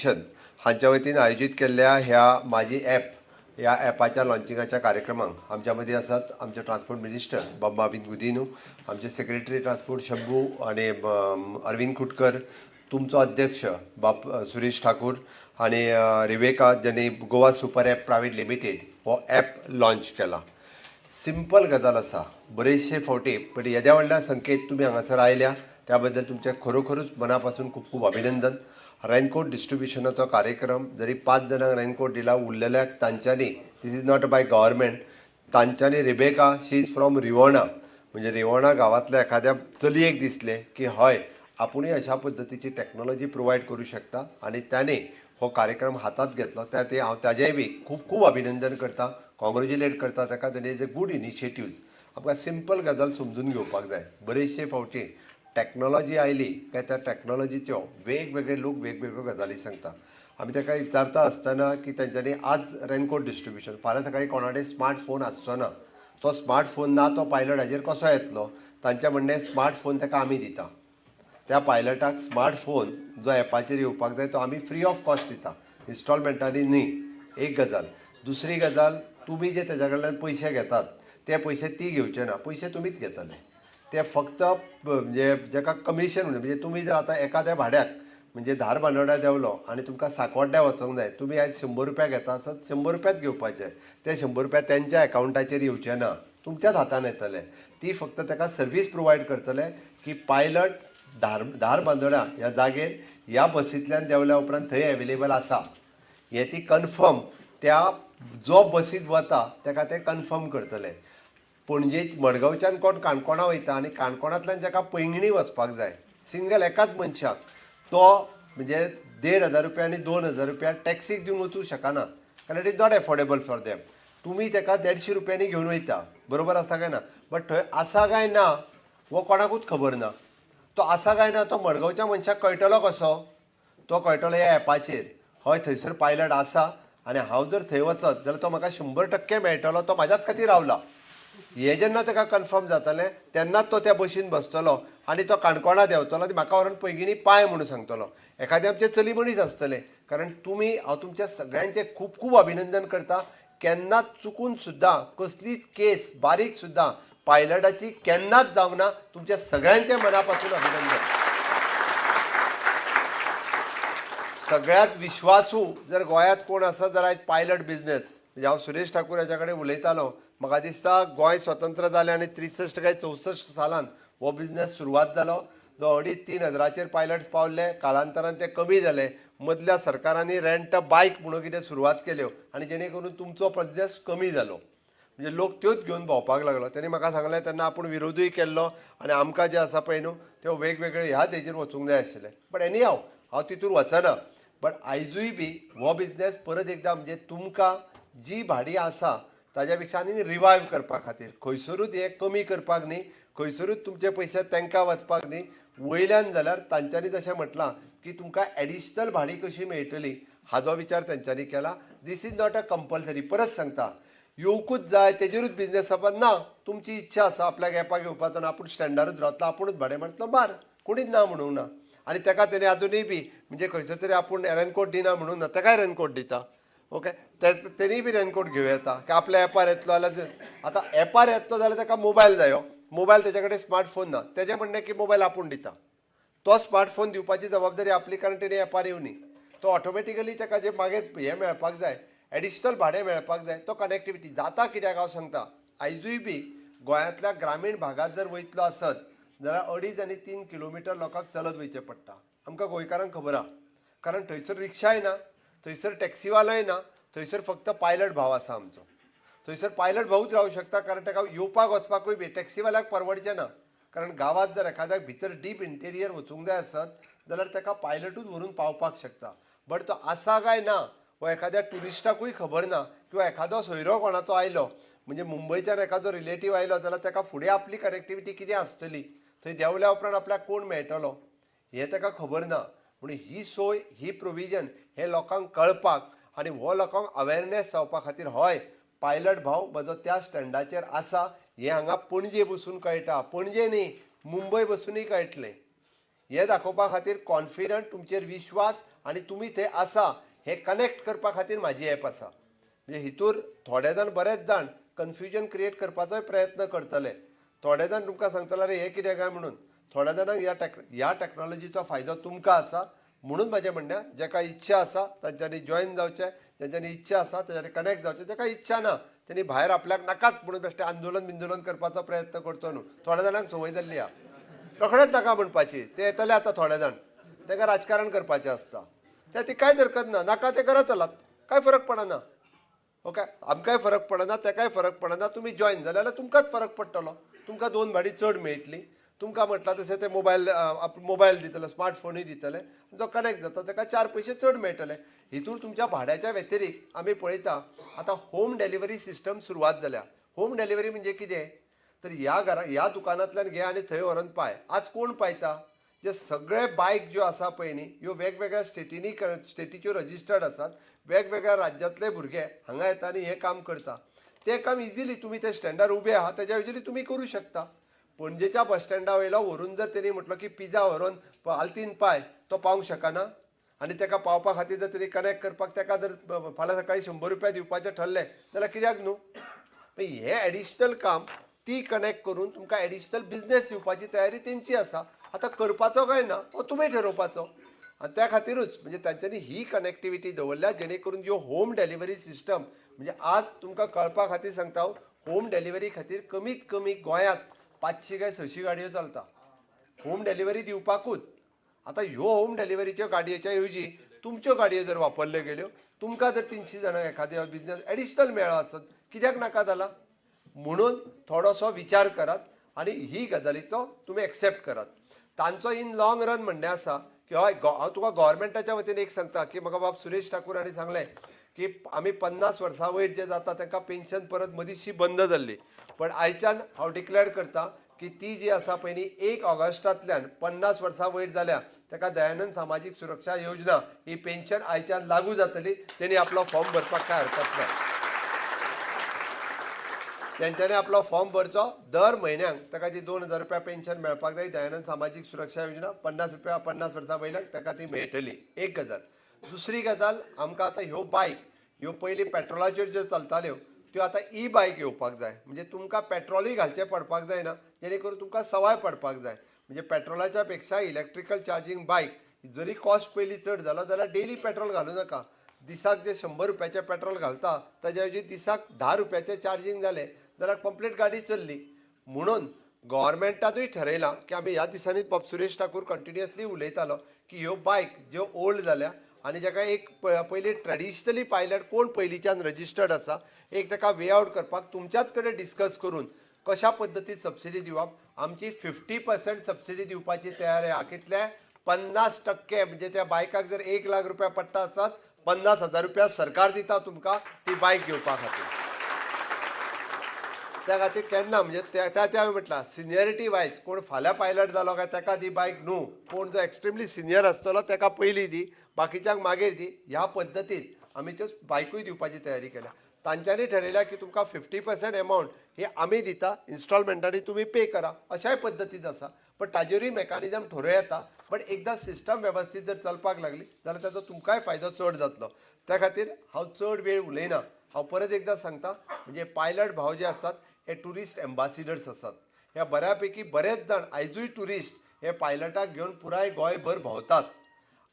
हांच्या वतीन आयोजित केल्ल्या ह्या माझी ॲप ह्या ॲपाच्या लॉन्चिंगाच्या कार्यक्रमाक आमच्या मदीं आसात आमचे ट्रान्सपोर्ट मिनिस्टर बाबा गुदिन्हू, आमचे सेक्रेटरी ट्रान्सपोर्ट शंभू आनी अरविंद कुटकर, तुमचो अध्यक्ष सुरेश ठाकूर आनी रिवेका ज्यांनी Goa super app private limited हो ॲप लॉन्च केला. सिंपल गजाल आसा, बरेचशे फावटी पण येद्या व्हडल्या संख्येत तुमी हांगासर आयल्या त्या बद्दल तुमचे खरोखरूच मना पासून खूब खूब अभिनंदन. रेनकोट डिस्ट्रिब्युशनाचो कार्यक्रम जरी 5 जाणांक रेनकोट दिला, उरलेल्याक तांच्यांनी, this is not by government, तांच्यांनी Rebecca she is from Rivona, म्हणजे रिवोणा गांवांतल्या एखाद्या चलयेक दिसलें की हय आपुणूय अशा पद्दतीची टॅक्नॉलॉजी प्रोवायड करूं शकता आनी त्याने हो कार्यक्रम हातांत घेतलो. त्या ते हांव ताजेय बी खूब खूब अभिनंदन करता, कॉंग्रेच्युलेट करता ताका. ताणे इज अ गूड इनिशिएटिव्ज. आमकां सिंपल गजाल समजून घेवपाक जाय. बरेचशे फावटी टॅक्नॉलॉजी आयली काय त्या टॅक्नॉलॉजीच्यो वेगवेगळे लोक वेगवेगळ्यो गजाली सांगता. आमी ताका विचारता आसतना की तेंच्यांनी आज रेनकोट डिस्ट्रिब्युशन, फाल्यां सकाळी कोणा कडेन स्मार्ट फोन आसचो ना, तो स्मार्ट फोन ना तो पायलट हाजेर कसो येतलो. तांचें म्हणणें स्मार्ट फोन ताका आमी दिता. त्या पायलटाक स्मार्ट फोन जो ॲपाचेर येवपाक जाय तो आमी फ्री ऑफ कॉस्ट दिता, इन्स्टॉलमेंटांनी न्ही. एक गजाल. दुसरी गजाल, तुमी जे तेज्या कडल्यान पयशे घेतात ते पयशे ती घेवचे ना, पयशे तुमीच घेतले. ते फक्त म्हणजे जाका कमिशन म्हणजे तुमी जर आतां एखाद्या भाड्याक म्हणजे धार बांदोड्या देंवलो आनी तुमकां सांकवाड्ड्या वचोंक जाय, तुमी आयज 100 रुपया घेता तर 100 रुपयाच घेवपाचे. ते 100 रुपया तेंच्या एकावंटाचेर येवचे ना, तुमच्याच हातान येतले. ती फक्त ताका सर्वीस प्रोवायड करतले की पायलट धार बांदोड्या ह्या जागेर ह्या बसींतल्यान देंवल्या उपरांत थंय एवेलेबल आसा. हें ती कन्फर्म त्या जो बसींत वता ताका ते कन्फर्म करतले. पणजे मडगांवच्यान कोण काणकोणा वयता आनी काणकोणांतल्यान जाका पैंगीणी वचपाक जाय सिंगल एकाच मनशाक, तो म्हणजे 1,500 रुपया आनी 2,000 रुपया टॅक्सीक दिवन वचूंक शकना, कारण it is not affordable for them. तुमी ताका 150 रुपयांनी घेवन वयता, बरोबर आसा काय ना. बट थंय आसा काय ना हो कोणाकूच खबर ना. तो आसा काय ना तो मडगांवच्या मनशाक कळटलो कसो. तो कळटलो ह्या एपाचेर, हय थंयसर पायलट आसा आनी हांव जर थंय वचत जाल्यार तो म्हाका 100% मेळटलो, तो म्हाज्याच खातीर रावला. हे जेन्ना ताका कन्फर्म जातलें तेन्नाच तो त्या बशीन बसतलो आनी तो काणकोणा देंवतलो आनी म्हाका व्हरून पैंगिणी पांय म्हणून सांगतलो. एखादें आमचें चली मनीस आसतलें. कारण तुमी, हांव तुमच्या सगळ्यांचें खूब खूब अभिनंदन करता. केन्नाच चुकून सुद्दां कसलीच केस बारीक सुद्दां पायलटाची केन्नाच जावंक ना. तुमच्या सगळ्यांचें मना पासून अभिनंदन. सगळ्यात विश्वासू जर गोंयांत कोण आसा जाल्यार आयज पायलट बिझनेस. म्हणजे हांव सुरेश ठाकूर हाच्या कडेन उलयतालो, म्हाका दिसता गोंय स्वतंत्र जालें आनी 63 काय 64 सालांत हो बिझनेस सुरवात जालो. 2,500-3 हजाराचेर पायलट्स पावले, काळांतरान ते कमी जाले. मदल्या सरकारांनी रेंट अ बायक म्हणून कितें सुरवात केल्यो आनी जेणे करून तुमचो बिझनेस कमी जालो. म्हणजे लोक त्योच घेवन भोंवपाक लागलो. तेणी म्हाका सांगलें तेन्ना आपूण विरोधूय केल्लो आनी आमकां जे आसा पळय न्हू त्यो वेगवेगळ्यो ह्याच हेजेर वचूंक जाय आशिल्लें. बट एनी हांव तितूर वचना. बट आयजूय बी हो बिझनेस परत एकदां म्हणजे तुमकां जी भाडी आसा ताज्या पेक्षा आनी रिवायव करपा खातीर, खंयसरूच हे कमी करपाक न्ही, खंयसरूच तुमचे पयशे तांकां वचपाक न्ही. वयल्यान जाल्यार तांच्यांनी जशें म्हटलां की तुमकां एडिशनल भाडी कशी मेळटली हाजो विचार तांच्यांनी केला. This is not a compulsory. परत सांगता, येवकूच जाय तेजेरूच बिझनेस जावपाक ना. तुमची इच्छा आसा आपल्याक एपाक येवपाचो ना, आपूण स्टँडारूच रावतलो, आपुणूच भाडें मारतलो, बार, कोणीच ना म्हणूंक ना. आनी ताका तेणी आजुनूय बी म्हणजे खंयसर तरी आपूण रेनकोट दिना म्हणून ना, ताकाय रेनकोट दिता. ओके, तेणी बी रेनकोट घेवं येता की आपल्या एपार येतलो जाल्यार. आतां एपार येतलो जाल्यार ताका मोबायल जायो. मोबायल तेजे कडेन स्मार्टफोन ना, तेजें म्हणणें की मोबायल आपूण दिता. तो स्मार्टफोन दिवपाची जबाबदारी आपली, कारण तेणी एपार येवनी. तो ऑटोमॅटिकली ताका जे मागीर हें मेळपाक जाय, एडिशनल भाडें मेळपाक जाय, तो कनेक्टिविटी जाता. कित्याक हांव सांगता, आयजूय बी गोंयांतल्या ग्रामीण भागांत जर वयतलो आसत जाल्यार 2.5 आनी 3 किलोमिटर लोकांक चलत वयचें पडटा. आमकां गोंयकारांक खबर आहा, कारण थंयसर रिक्षाय ना, थंयसर टॅक्सीवालोय ना, थंयसर फक्त पायलट भाव आसा आमचो. थंयसर पायलट भाऊच रावूं शकता, कारण ताका येवपाक वचपाकूय बी टॅक्सीवाल्याक परवडचें ना. कारण गांवांत जर एखाद्याक भितर डीप इंटेरियर वचूंक जाय आसत जाल्यार ताका पायलटूच व्हरून पावपाक शकता. बट तो आसा काय ना हो एखाद्या ट्युरिस्टाकूय खबर ना. किंवा एखादो सोयरो कोणाचो आयलो, म्हणजे मुंबयच्यान एखादो रिलेटीव आयलो जाल्यार ताका फुडें आपली कनेक्टिविटी कितें आसतली, थंय देंवल्या उपरांत आपल्याक कोण मेळटलो हें ताका खबर ना. म्हणून ही सोय, ही प्रोविजन हें लोकांक कळपाक आनी हो लोकांक अवेरनेस जावपा खातीर, हय पायलट भाव म्हजो त्या स्टँडाचेर आसा हें हांगा पणजे बसून कळटा. पणजे न्ही, मुंबय बसूनय कळटलें. हे दाखोवपा खातीर कॉन्फिडंट तुमचेर विश्वास आनी तुमी थंय आसा हे कनेक्ट करपा खातीर म्हाजी एप आसा. म्हणजे हितूर थोडे जाण बरेच जाण कन्फ्युजन क्रिएट करपाचोय प्रयत्न करतले. थोडे जाण तुमकां सांगतले अरे हे कितें काय म्हणून. थोड्या जाणांक ह्या टॅक्नॉलॉजीचो फायदो तुमकां आसा. म्हणून म्हाजें म्हणणें जाका इच्छा आसा तांच्यांनी जॉईन जावचें, ज्यांच्यांनी इच्छा आसा तांच्यांनी कनेक्ट जावचें, जाका इच्छा ना त्यांनी भायर आपल्याक नाकाच म्हणून बेश्टें आंदोलन करपाचो प्रयत्न करचो न्हू. थोड्या जाणांक संवय जाल्ली आहा रोखडेंच नाका म्हणपाची. ते येतले आतां थोडे जाण तांकां राजकारण करपाचें आसता. ते कांय हरकत ना, नाका ते करत चलात, कांय फरक पडना. ओके, आमकांय फरक पडना, ताकाय फरक पडना. तुमी जॉईन जाले जाल्यार तुमकांच फरक पडटलो. तुमकां 2 भाडी चड मेळटली. तुमकां म्हटलां तशें ते मोबायल दितले, स्मार्टफोनूय दितले. जो कनेक्ट जाता ताका 4 पयशे चड मेळटले. हितूर तुमच्या भाड्याच्या व्यतिरिक्त आमी पळयता आतां होम डिलिव्हरी सिस्टम सुरवात जाल्या. होम डिलिव्हरी म्हणजे कितें तर ह्या दुकानांतल्यान घे आनी थंय व्हरून पाय. आज कोण पायता? जे सगळे बायक ज्यो आसा पळय न्ही ह्यो वेगवेगळ्या स्टेटीच्यो रजिस्टर्ड आसात. वेगवेगळ्या राज्यांतले भुरगे हांगा येता आनी हें काम करता. तें काम इजिली तुमी ते स्टँडार उबे आहात तेज्या इजिली तुमी करूं शकता. पणजेच्या बस स्टँडा वयलो व्हरून जर तेणी म्हटलो की पिझ्झा व्हरून आल्तीन पाय, तो पावंक शकना. आनी ताका पावपा खातीर जर तरी कनेक्ट करपाक ताका जर फाल्यां सकाळीं 100 रुपया दिवपाचें ठरलें जाल्यार कित्याक न्हू. हें एडिशनल काम ती कनेक्ट करून तुमकां एडिशनल बिझनेस दिवपाची तयारी तेंची आसा. आतां करपाचो काय ना हो तुमी ठरोवपाचो. आनी त्या खातीरूच म्हणजे तांच्यांनी ही कनेक्टिविटी दवरल्या जेणे करून ज्यो होम डिलिव्हरी सिस्टम म्हणजे आज तुमकां कळपा खातीर सांगता हांव होम डिलिव्हरी खातीर कमीत कमी गोंयांत 500 काय 600 गाडयो चलता होम डिलिव्हरी दिवपाकूच. आतां ह्यो होम डिलिव्हरीच्यो गाडयेच्या येवजी तुमच्यो गाडयो जर वापरल्यो गेल्यो तुमकां जर 300 जाणांक एखाद्या बिझनेस एडिशनल मेळ्ळो आसत कित्याक नाका जाला. म्हणून थोडोसो विचार करात आनी ही गजालीचो तुमी एक्सेप्ट करात. तांचो इन लॉंग रन म्हणणें आसा की हय हांव तुका गव्हर्मेंटाच्या वतीन एक सांगता की म्हाका बाब सुरेश ठाकूर हांणी सांगलें की आमी 50 वर्सां वयर जे जाता तांकां पेन्शन परत मदींची बंद जाल्ली. पण आयच्यान हांव डिक्लेअर करता की ती जी आसा पळय न्ही 1 ऑगस्टांतल्यान 50 वर्सां वयर जाल्या ताका दयानंद सामाजीक सुरक्षा योजना ही पेन्शन आयच्यान लागू जातली. तेणी आपलो फॉर्म भरपाक काय हरकत ना. तेंच्यांनी आपलो फॉर्म भरचो. दर म्हयन्याक ताका जी 2000 रुपया पेन्शन मेळपाक जाय दयानंद सामाजीक सुरक्षा योजना 50 रुपया 50 वर्सां वयल्याक ताका ती मेळटली. एक गजाल. दुसरी गजाल आमकां आतां ह्यो बायक ह्यो पयलीं पेट्रोलाचेर ज्यो चलताल्यो त्यो आतां ई बायक येवपाक जाय. म्हणजे तुमकां पेट्रोलूय घालचें पडपाक जायना जेणे करून तुमकां सवाय पडपाक जाय. म्हणजे पेट्रोलाच्या पेक्षा इलेक्ट्रिकल चार्जींग बायक जरी कॉस्ट पयलीं चड जालो जाल्यार डेली पेट्रोल घालूं नाका. दिसाक जे 100 रुपयाचें पेट्रोल घालता ताच्या ऐवजी दिसाक 10 रुपयाचें चार्जींग जालें जाल्यार कंप्लीट गाडी चल्ली. म्हणून गव्हर्मेंटानूय ठरयलां की आमी ह्या दिसांनी सुरेश ठाकूर कंटिन्युअसली उलयतालो की ह्यो बायक ज्यो ओल्ड जाल्या आनी जाका एक पयलीं ट्रेडिशनली पायलट कोण पयलींच्यान रजिस्टर्ड आसा एक ताका वे आवट करपाक तुमच्याच कडेन डिस्कस करून कशा पद्दतीन सबसिडी दिवप. आमची 50% सबसिडी दिवपाची तयारी आहा. कितले 50% म्हणजे त्या बायकाक जर 1 लाख रुपया पडटा आसत 50,000 रुपया सरकार दिता तुमकां ती बायक घेवपा खातीर. त्या खातीर केन्ना म्हणजे त्या हांवें म्हटलां सिनियरिटी वायज कोण फाल्यां पायलट जालो काय ताका दी बायक न्हू. कोण जो एक्स्ट्रिमली सिनियर आसतलो ताका पयलीं दी बाकीच्यांक मागीर दी. ह्या पद्दतीन आमी त्यो बायकूय दिवपाची तयारी केल्या. तांच्यांनी ठरयल्या की तुमकां 50% एमावंट हे आमी दिता इन्स्टॉलमेंटांनी तुमी पे करा अशाय पद्दतीन आसा. पण ताजेरूय मेकानिजम ठरोव येता. पण एकदां सिस्टम वेवस्थीत जर चलपाक लागली जाल्यार ताचो तुमकांय फायदो चड जातलो. त्या खातीर हांव चड वेळ उलयना. हांव परत एकदां सांगता म्हणजे पायलट भाव जे आसात हे टुरिस्ट एम्बॅसिडर्स आसात. ह्या बऱ्यापैकी बरेच जाण आयजूय टुरिस्ट हे पायलटाक घेवन पुराय गोंयभर भोंवतात.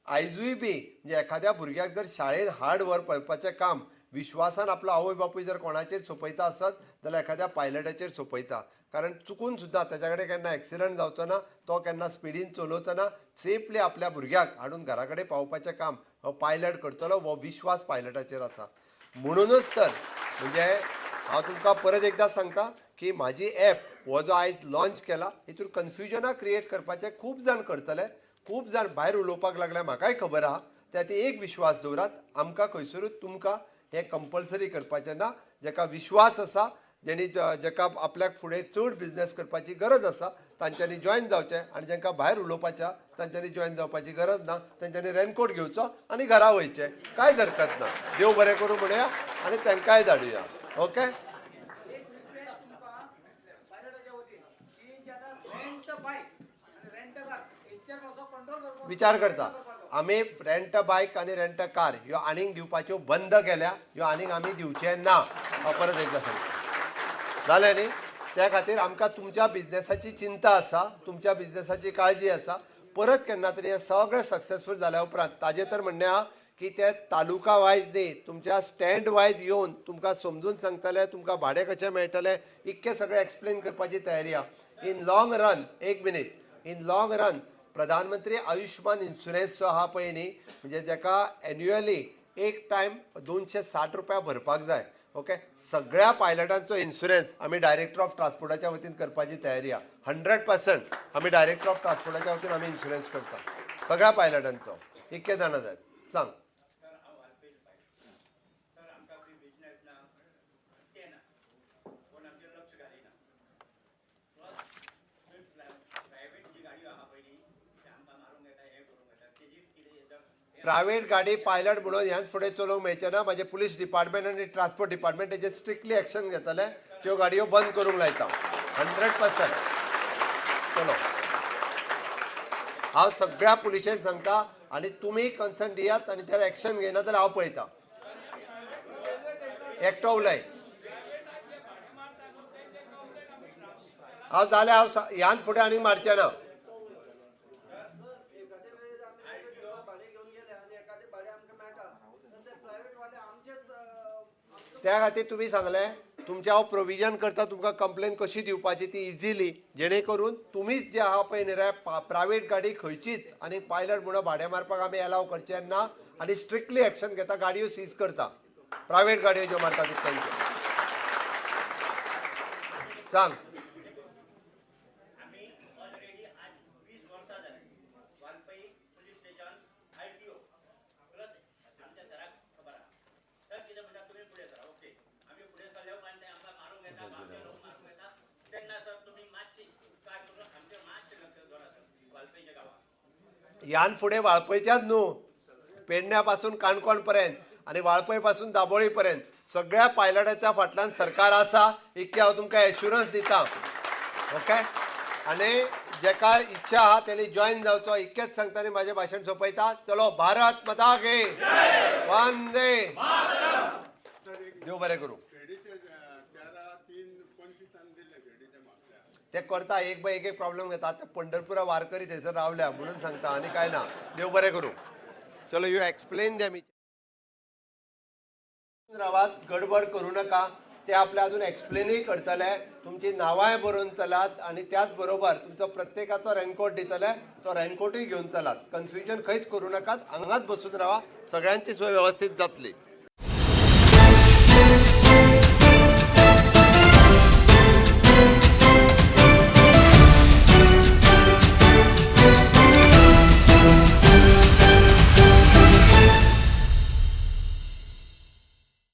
आयजूय बी म्हणजे एखाद्या भुरग्याक जर शाळेंत हाड व्हरपाचें काम विश्वासान आपलो आवय बापूय जर कोणाचेर सोंपयता आसत जाल्यार एखाद्या पायलटाचेर सोंपयता. कारण चुकून सुद्दां ताच्या कडेन केन्ना एक्सिडंट जावचो ना. तो केन्ना स्पिडीन चलोवतना सेफली आपल्या भुरग्याक हाडून घरा कडेन पावोवपाचें काम हो पायलट करतलो. हो विश्वास पायलटाचेर आसा. म्हणूनच तर म्हणजे हांव तुमकां परत एकदां सांगता की म्हाजी एप हो जो आयज लॉन्च केला हितूर कन्फ्युजनां क्रिएट करपाचे खूब जाण करतले. खूब जाण भायर उलोवपाक लागल्या म्हाकाय खबर आहा. त्या खातीर एक विश्वास दवरात आमकां खंयसरूच तुमकां हें कंपल्सरी करपाचें ना. जाका विश्वास आसा जेणी जाका आपल्याक फुडें चड बिझनेस करपाची गरज आसा तांच्यांनी जॉईन जावचें आनी जांकां भायर उलोवपाच्या तांच्यांनी जॉईन जावपाची गरज ना. तांच्यांनी रेनकोट घेवचो आनी घरा वयचें कांय हरकत ना. देव बरें करूं म्हणया आनी तांकांय धाडुया. ओके. विचार करता आम्ही रेंट बायक आणि रेंट कार ह्यो आनीक दिवपाच्यो बंद केल्या, ह्यो आनीक आमी दिवचे ना, हांव परत एकदा सांगता जालें न्ही. त्या खातीर आमकां तुमच्या बिझनेसाची चिंता आसा, तुमच्या बिझनेसाची काळजी आसा. परत केन्ना तरी हे सगळें सक्सेसफूल जाल्या उपरांत ताजें तर म्हणणें आहा की ते तालुका वायज न्ही, तुमच्या स्टँड वायज येवन तुमकां समजून सांगतले, तुमकां भाडें कशें मेळटलें इतकें सगळें एक्सप्लेन करपाची तयारी आहा. इन लॉंग रन, एक मिनीट, इन लॉंग रन प्रधानमंत्री आयुष्मान इन्शुरन्स जो आहा पळय न्ही, म्हणजे जाका एन्युअली एक टायम 260 रुपया भरपाक जाय. ओके, सगळ्या पायलटांचो इन्शुरन्स आमी डायरेक्टर ऑफ ट्रान्सपोर्टाच्या वतीन करपाची तयारी आहा. 100% आमी डायरेक्टर ऑफ ट्रान्सपोर्टाच्या वतीन आमी इन्शुरन्स करता सगळ्या पायलटांचो. इतके जाणां जाय. सांग. प्रायव्हेट गाडी पायलट म्हणून ह्याच फुडें चलोवंक मेळचें ना. म्हाजे पुलीस डिपार्टमेंट आनी ट्रान्सपोर्ट डिपार्टमेंट तेजेर स्ट्रिक्टली एक्शन घेतले. त्यो गाडयो बंद करूंक लायता 100%. चलो, हांव सगळ्या पुलिशेक सांगता आनी तुमी कन्सर्न दियात आनी त्यार एक्शन घेयना जाल्यार हांव पळयतां. एकटो उलय. हांव जाल्यार हांव ह्यान फुडें आनीक मारचें ना. त्या खातीर तुमी सांगलें तुमचें हांव प्रोविजन करता तुमकां कंप्लेन कशी दिवपाची ती इजिली, जेणे करून तुमीच जे आहा पळय न्ही रे प्रायवेट गाडी खंयचीच आनी पायलट म्हणून भाडें मारपाक आमी एलाव करचें ना आनी स्ट्रिक्टली एक्शन घेता, गाडयो सीज करता प्रायवेट गाडयो ज्यो मारता तितक्यांच्यो. सांग. ह्यान फुडें वाळपयच्याच न्हू, पेडण्या पासून काणकोण पर्यंत आनी वाळपय पासून दाबोळी पर्यंत सगळ्या पायलटाच्या फाटल्यान सरकार आसा, इतके हांव तुमकां एश्युरन्स दिता. ओके, आनी जेका इच्छा आहा तेणी जॉयन जावचो, इतकेंच सांगता आनी म्हाजें भाशण सोंपयता. चलो, भारत माता की वंदे. देव बरें करूं. ते करता एक बाय एक प्रॉब्लेम घेता. आतां पंढरपुरा वारकरी थंयसर रावल्या म्हणून सांगता आनी कांय ना. देव बरें करूं. चलो, यू एक्सप्लेन दॅम. रावात, गडबड करूं नाका. ते आपले अजून एक्सप्लेनूय करतले, तुमची नांवांय बरोवन चलात आनी त्याच बरोबर तुमचो प्रत्येकाचो रेनकोट दितले, तो रेनकोटूय घेवन चलात. कन्फ्युजन खंयच करूं नाकात. हांगाच बसून रावा, सगळ्यांची सोय वेवस्थीत जातली.